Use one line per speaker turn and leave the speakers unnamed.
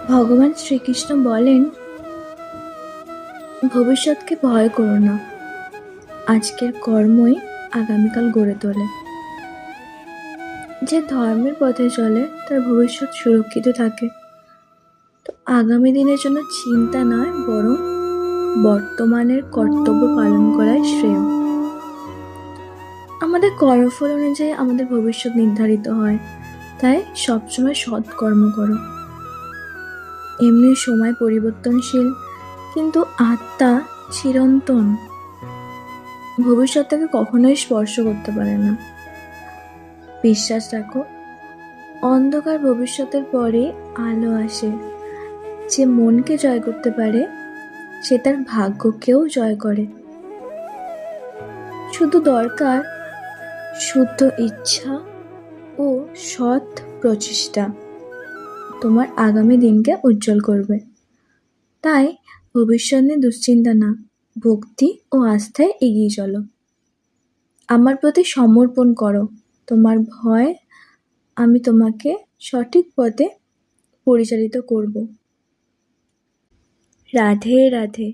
ভগবান শ্রীকৃষ্ণ বলেন, ভবিষ্যৎকে ভয় করো না, আজকের কর্মই আগামীকাল গড়ে তোলে। যে ধর্মের পথে চলে তার ভবিষ্যৎ সুরক্ষিত থাকে। তো আগামী দিনের জন্য চিন্তা নয়, বরং বর্তমানের কর্তব্য পালন করাই শ্রেয়। আমাদের কর্মফল অনুযায়ী আমাদের ভবিষ্যৎ নির্ধারিত হয়, তাই সবসময় সৎকর্ম করো। এমনি সময় পরিবর্তনশীল, কিন্তু আত্মা চিরন্তন। ভবিষ্যৎটাকে কখনোই স্পর্শ করতে পারে না। বিশ্বাস রাখো, অন্ধকার ভবিষ্যতের পরে আলো আসে। যে মনকে জয় করতে পারে সে তার ভাগ্যকেও জয় করে। শুধু দরকার শুদ্ধ ইচ্ছা ও সৎ প্রচেষ্টা, তোমার আগামী দিনকে উজ্জ্বল করবে। তাই ভবিষ্যৎ নিয়ে দুশ্চিন্তা না, ভক্তি ও আস্থায় এগিয়ে চলো। আমার প্রতি সমর্পণ করো, তোমার ভয় আমি তোমাকে সঠিক পথে পরিচালিত করব। রাধে রাধে।